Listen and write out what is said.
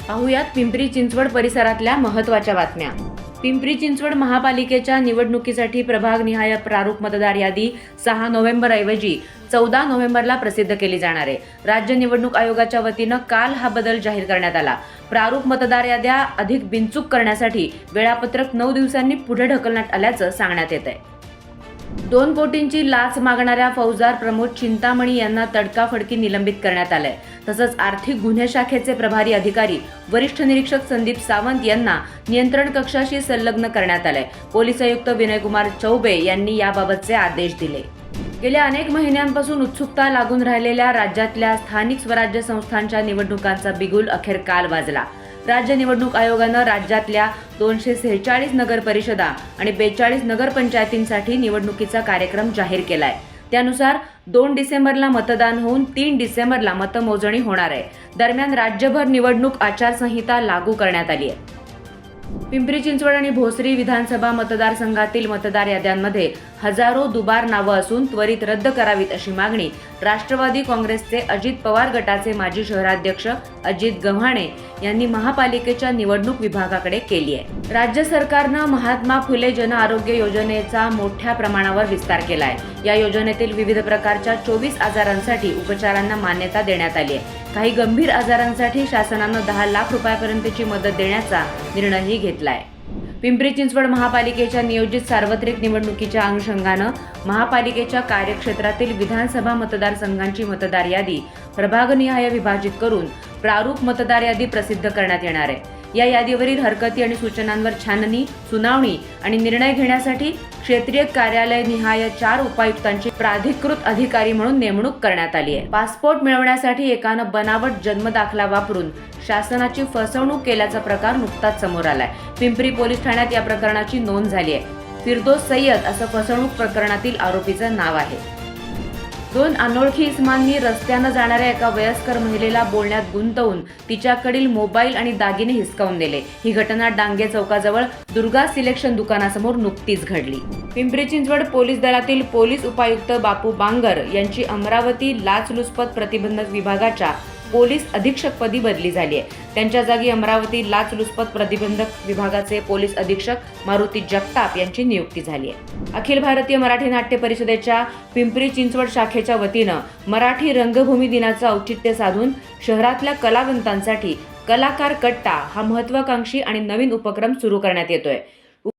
पाहुयात पिंपरी चिंचवड परिसरातल्या महत्त्वाच्या बातम्या। पिंपरी चिंचवड महापालिकेच्या निवडणुकीसाठी प्रभागनिहाय प्रारूप मतदार यादी 6 नोव्हेंबर ऐवजी 14 नोव्हेंबरला प्रसिद्ध केली जाणार आहे। राज्य निवडणूक आयोगाच्या वतीनं काल हा बदल जाहीर करण्यात आला। प्रारूप मतदार याद्या अधिक बिनचूक करण्यासाठी वेळापत्रक 9 दिवसांनी पुढे ढकलण्यात आल्याचं सांगण्यात येत आहे। 2 कोटींची लाच मागणाऱ्या फौजदार प्रमोद चिंतामणी यांना तडकाफडकी निलंबित करण्यात आलंय। तसंच आर्थिक गुन्हे शाखेचे प्रभारी अधिकारी वरिष्ठ निरीक्षक संदीप सावंत यांना नियंत्रण कक्षाशी संलग्न करण्यात आलंय। पोलीस आयुक्त विनयकुमार चौबे यांनी याबाबतचे आदेश दिले। गेल्या अनेक महिन्यांपासून उत्सुकता लागून राहिलेल्या राज्यातल्या स्थानिक स्वराज्य संस्थांच्या निवडणुकांचा बिगुल अखेर काल वाजला। राज्य निवडणूक आयोगानं राज्यातल्या 246 नगर परिषदा आणि 42 नगरपंचायतींसाठी निवडणुकीचा कार्यक्रम जाहीर केलाय। त्यानुसार 2 डिसेंबरला मतदान होऊन 3 डिसेंबरला मतमोजणी होणार आहे। दरम्यान राज्यभर निवडणूक आचारसंहिता लागू करण्यात आली आहे। पिंपरी चिंचवड आणि भोसरी विधानसभा मतदारसंघातील मतदार याद्यांमध्ये हजारो दुबार नावं असून त्वरित रद्द करावीत अशी मागणी राष्ट्रवादी काँग्रेसचे अजित पवार गटाचे माजी शहराध्यक्ष अजित गव्हाणे यांनी महापालिकेच्या निवडणूक विभागाकडे केली आहे। राज्य सरकारनं महात्मा फुले जन आरोग्य योजनेचा मोठ्या प्रमाणावर विस्तार केला आहे। या योजनेतील विविध प्रकारच्या 24 आजारांसाठी उपचारांना मान्यता देण्यात आली आहे। काही गंभीर आजारांसाठी शासनानं 10 लाख रुपयापर्यंतची मदत देण्याचा निर्णयही घेतलाय। पिंपरी चिंचवड महापालिकेच्या नियोजित सार्वत्रिक निवडणुकीच्या अनुषंगानं महापालिकेच्या कार्यक्षेत्रातील विधानसभा मतदारसंघांची मतदार यादी प्रभागनिहाय विभाजित करून प्रारूप मतदार यादी प्रसिद्ध करण्यात येणार आहे। या यादीवरील हरकती आणि सूचनांवर छाननी, सुनावणी आणि निर्णय घेण्यासाठी क्षेत्रीय कार्यालय निहाय 4 उपायुक्तांची प्राधिकृत अधिकारी म्हणून नेमणूक करण्यात आली आहे। पासपोर्ट मिळवण्यासाठी एकानं बनावट जन्मदाखला वापरून शासनाची फसवणूक केल्याचा प्रकार नुकताच समोर आलाय। पिंपरी पोलीस ठाण्यात या प्रकरणाची नोंद झाली आहे। फिरदोस सय्यद असं फसवणूक प्रकरणातील आरोपीचं नाव आहे। 2 अनोळखी इसमांनी रस्त्यानं जाणाऱ्या एका वयस्कर महिलेला बोलण्यात गुंतवून तिच्याकडील मोबाईल आणि दागिने हिसकावून नेले। ही घटना डांगे चौकाजवळ दुर्गा सिलेक्शन दुकानासमोर नुकतीच घडली। पिंपरी चिंचवड पोलीस दलातील पोलीस उपायुक्त बापू बांगर यांची अमरावती लाचलुचपत प्रतिबंधक विभागाच्या पोलीस अधीक्षकपदी बदली झाली आहे। त्यांच्या जागी अमरावती लाचलुचपत प्रतिबंधक विभागाचे पोलीस अधीक्षक मारुती जगताप यांची नियुक्ती झाली आहे। अखिल भारतीय मराठी नाट्य परिषदेच्या पिंपरी चिंचवड शाखेच्या वतीनं मराठी रंगभूमी दिनाचं औचित्य साधून शहरातल्या कलावंतांसाठी कलाकार कट्टा हा महत्त्वाकांक्षी आणि नवीन उपक्रम सुरू करण्यात येतोय।